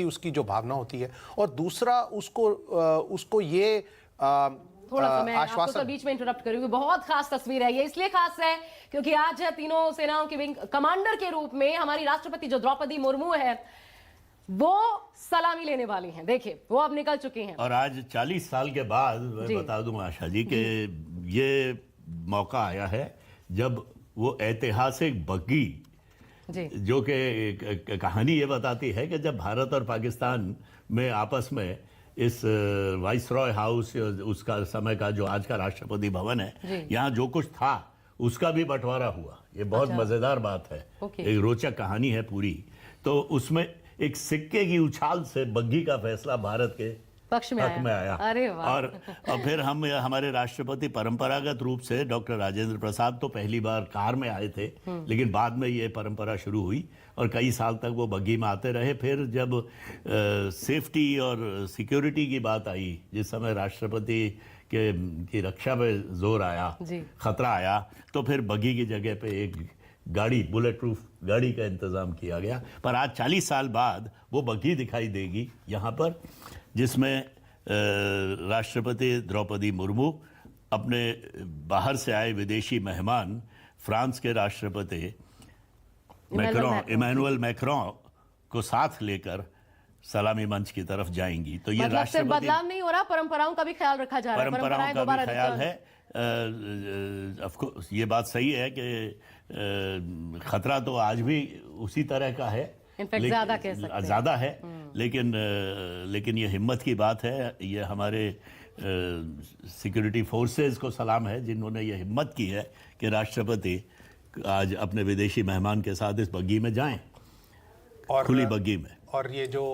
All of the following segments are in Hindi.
उसकी जो भावना होती है, और दूसरा उसको ये थोड़ा सा मैं आपको तो बीच में इंटरप्ट करूंगी। बहुत खास तस्वीर है ये, इसलिए खास है क्योंकि आज तीनों सेनाओं के विंग कमांडर के रूप में हमारी राष्ट्रपति जो द्रौपदी मुर्मू है वो सलामी लेने वाली हैं। देखिए वो अब निकल चुकी हैं और आज 40 साल के बाद मैं बता दूं आशा जी कि ये मौका आया है जब वो ऐतिहासिक बग्गी, जो कि कहानी ये बताती है कि जब भारत और पाकिस्तान में आपस में इस वाइसरॉय हाउस, उसका समय का जो आज का राष्ट्रपति भवन है, यहाँ जो कुछ था उसका भी बंटवारा हुआ। ये बहुत मजेदार बात है, एक रोचक कहानी है पूरी। तो उसमें एक सिक्के की उछाल से बग्गी का फैसला भारत के पक्ष में आया। अरे वाह। और फिर हमारे राष्ट्रपति परंपरागत रूप से डॉक्टर राजेंद्र प्रसाद तो पहली बार कार में आए थे, लेकिन बाद में ये परंपरा शुरू हुई और कई साल तक वो बग्गी में आते रहे। फिर जब सेफ्टी और सिक्योरिटी की बात आई, जिस समय राष्ट्रपति की रक्षा में जोर आया, खतरा आया, तो फिर बग्गी की जगह पे एक गाड़ी, बुलेट प्रूफ गाड़ी का इंतजाम किया गया। पर आज 40 साल बाद वो बग्गी दिखाई देगी यहाँ पर, जिसमें राष्ट्रपति द्रौपदी मुर्मू अपने बाहर से आए विदेशी मेहमान फ्रांस के राष्ट्रपति इमैनुअल मैक्रों को साथ लेकर सलामी मंच की तरफ जाएंगी। तो ये राष्ट्रपति बदलाव नहीं हो रहा, परंपराओं का भी ख्याल रखा जा रहा है। परंपराओं का भी ख्याल है। ऑफकोर्स ये बात सही है कि खतरा तो आज भी उसी तरह का है, ज्यादा है, लेकिन ये हिम्मत की बात है। ये हमारे सिक्योरिटी फोर्सेस को सलाम है जिन्होंने ये हिम्मत की है कि राष्ट्रपति आज अपने विदेशी मेहमान के साथ इस बग्गी में जाएं, और खुली बग्गी में। और ये जो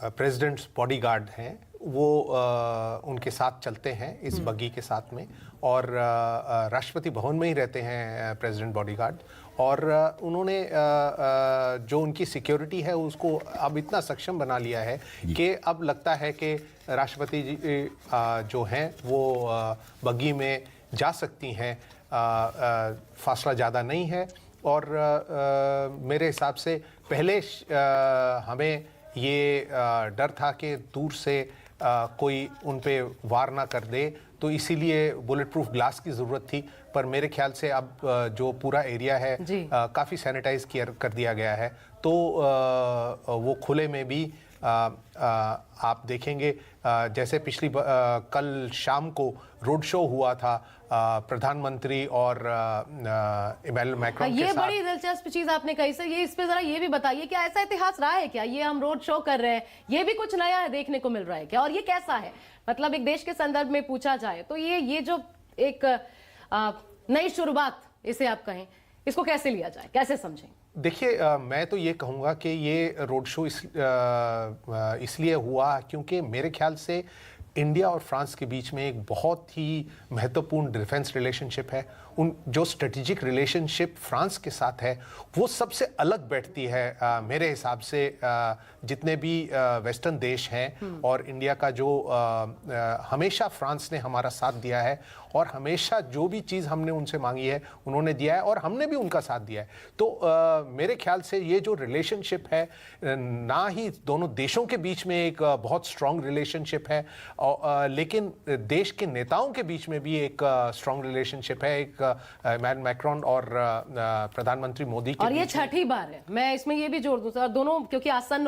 प्रेसिडेंट्स बॉडीगार्ड हैं वो उनके साथ चलते हैं इस बग्गी के साथ में, और राष्ट्रपति भवन में ही रहते हैं प्रेसिडेंट बॉडीगार्ड। और उन्होंने जो उनकी सिक्योरिटी है उसको अब इतना सक्षम बना लिया है कि अब लगता है कि राष्ट्रपति जी जो हैं वो बग्गी में जा सकती हैं, फासला ज़्यादा नहीं है। और मेरे हिसाब से पहले हमें ये डर था कि दूर से कोई उन पे वार ना कर दे, तो इसीलिए बुलेट प्रूफ ग्लास की ज़रूरत थी। पर मेरे ख्याल से अब जो पूरा एरिया है काफ़ी सैनिटाइज कर दिया गया है, तो वो खुले में भी आप देखेंगे। जैसे कल शाम को रोड शो हुआ था प्रधानमंत्री और इमैनुअल मैक्रों के साथ। ये बड़ी दिलचस्प चीज आपने कही सर, ये इस पे जरा ये भी बताइए कि ऐसा इतिहास रहा है क्या? ये हम रोड शो कर रहे हैं, ये भी कुछ नया है देखने को मिल रहा है क्या? और ये कैसा है, मतलब एक देश के संदर्भ में पूछा जाए तो ये जो एक नई शुरुआत इसे आप कहें, इसको कैसे लिया जाए, कैसे समझें? देखिए, मैं तो ये कहूँगा कि ये रोड शो इसलिए हुआ क्योंकि मेरे ख्याल से इंडिया और फ्रांस के बीच में एक बहुत ही महत्वपूर्ण डिफेंस रिलेशनशिप है। जो स्ट्रेटेजिक रिलेशनशिप फ्रांस के साथ है वो सबसे अलग बैठती है मेरे हिसाब से जितने भी वेस्टर्न देश हैं। और इंडिया का जो हमेशा फ्रांस ने हमारा साथ दिया है, और हमेशा जो भी चीज़ हमने उनसे मांगी है उन्होंने दिया है, और हमने भी उनका साथ दिया है। तो मेरे ख्याल से ये जो रिलेशनशिप है, ना ही दोनों देशों के बीच में एक बहुत स्ट्रॉन्ग रिलेशनशिप है, लेकिन देश के नेताओं के बीच में भी एक स्ट्रॉन्ग रिलेशनशिप है, एक इमैनुअल मैक्रों और प्रधानमंत्री मोदी के। और ये छठी बार है, मैं इसमें ये भी जोड़ दूं सर, दोनों क्योंकि आसन्न